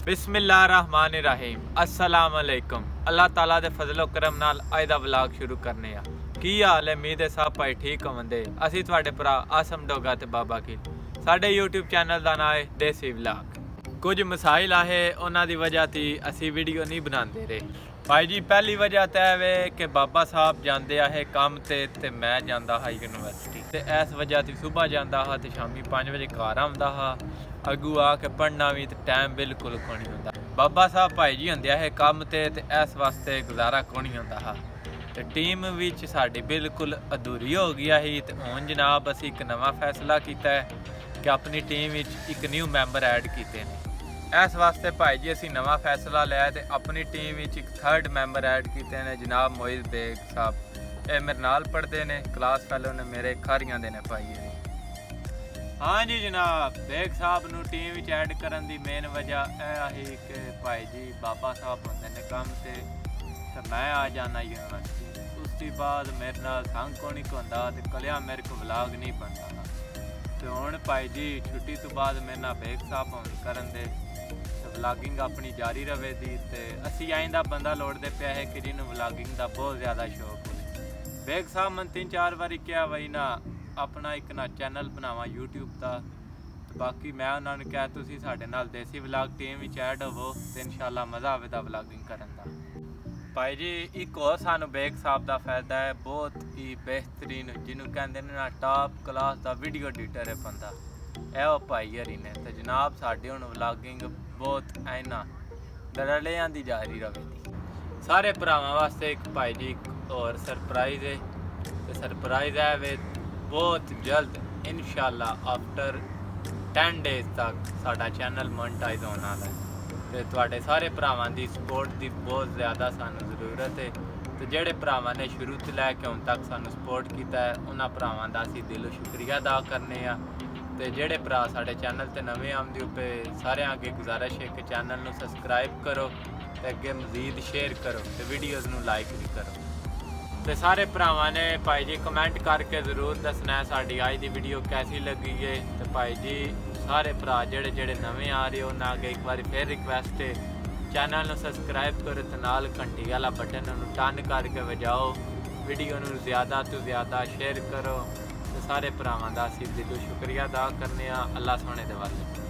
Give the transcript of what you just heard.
बिस्मिल्लाहिर्रहमानिर्रहीम अस्सलाम वालेकुम। अल्लाह ताला दे फजलो करम नाल अज दा व्लॉग शुरू करने आ। की हाल है? उम्मीद है सब भाई ठीक होवंदे। असी तुहाडे भरा आसम डोगा ते बाबा की साडे यूट्यूब चैनल दा नाम है देसी व्लॉग। कुछ मसाइल आहे उन्हां दी वजह ती असी वीडियो नहीं बनाते रहे। भाई जी पहली वजह तो है वे कि बाबा साहब जाते है काम ते मैं जाता हा यूनिवर्सिटी ते इस वजह ती सुबह जाता हा ते शामी 5 बजे घर आंदा हा। अगू आके पढ़ना भी तो टाइम बिल्कुल को नहीं होंदा। बाबा साहब भाई जी होंदे है काम ते इस वास्ते गुजारा को नहीं होंदा हा ते टीम विच साडी बिल्कुल अधूरी हो गई ही। ते हुण जनाब असी एक नवा फैसला किया है कि अपनी टीम विच एक न्यू मैंबर ऐड किए हैं। इस वास्ते भाई जी असी नवा फैसला लिया तो अपनी टीम विच एक थर्ड मैंबर ऐड किए हैं जनाब मोहित बेग साहब। ये मेरे नाल पढ़ते हैं, क्लास फैलो ने मेरे खारियां दे ने भाई। हाँ जी जनाब, बेग साहब नू टीम विच ऐड करन दी मेन वजह यह है कि भाई जी बाबा साहब होंदे ने काम ते मैं आ जाना यूनिवर्सिटी। उसके बाद मेरे नाल संग को नहीं होंदा ते कलिया मेरे को व्लॉग नहीं बनता। तो हुण भाई जी छुट्टी तो बाद मेरे नाल बेग साहब होन करन दे व्लॉगिंग अपनी जारी रवे दी ते असी आइंदा बंदा लोड़दे पिया है कि जिन्होंने व्लॉगिंग का बहुत ज़्यादा शौक हो। बेग साहब मैं 3-4 बारी क्या वही ना अपना एक ना चैनल बनावा यूट्यूब का। बाकी मैं उन्होंने कहा तुसी साडे नाल देसी व्लॉग टीम विच ऐड होवो ते इंशाल्लाह मज़ा आवेगा व्लॉगिंग करन दा। भाई जी एक और सानू बेग साहब का फायदा है, बहुत ही बेहतरीन जिन्होंने कहते हैं ना टॉप क्लास का वीडियो एडिटर है बंदा ए भाई हरी ने। तो जनाब साडी हुण व्लॉगिंग बहुत ऐना दरलियां दी जारी रवेगी। सारे भरावां वास्ते एक भाई जी एक और सरप्राइज़ है। तो सरप्राइज़ है वे बहुत जल्द इंशाल्लाह आफ्टर 10 डेज़ तक साडा चैनल मोनेटाइज होने वाला है। तो तुहाडे सारे भरावां दी सपोर्ट की बहुत ज़्यादा सानू ज़रूरत है। तो जेडे भरावां ने शुरू तो लैके हुण तक सानू सपोर्ट किया है उन्हां भरावां दा असीं दिलों शुक्रिया अदा करने आ। तो जेडे भरा साडे चैनल ते नवे आमदे पे सारे अगे गुजारिश है कि चैनल नू सबसक्राइब करो ते अगे मजीद शेयर करो ते वीडियोज़ नू लाइक भी करो। तो सारे भरावां ने भाई जी कमेंट करके ज़रूर दसना है साड़ी अज की वीडियो कैसी लगी है। तो भाई जी सारे भरा जेडे जेडे नवे आ रहे हो ना अगे एक बार फिर रिक्वेस्ट है चैनल नू सबसक्राइब करो तो नाल घंटी वाला बटन नू टन करके वजाओ, वीडियो नू ज़्यादा तो ज़्यादा शेयर करो। तो सारे भरावां दा असीं दिलों शुक्रिया अदा करने। अल्लाह सोहणे दे वास्ते।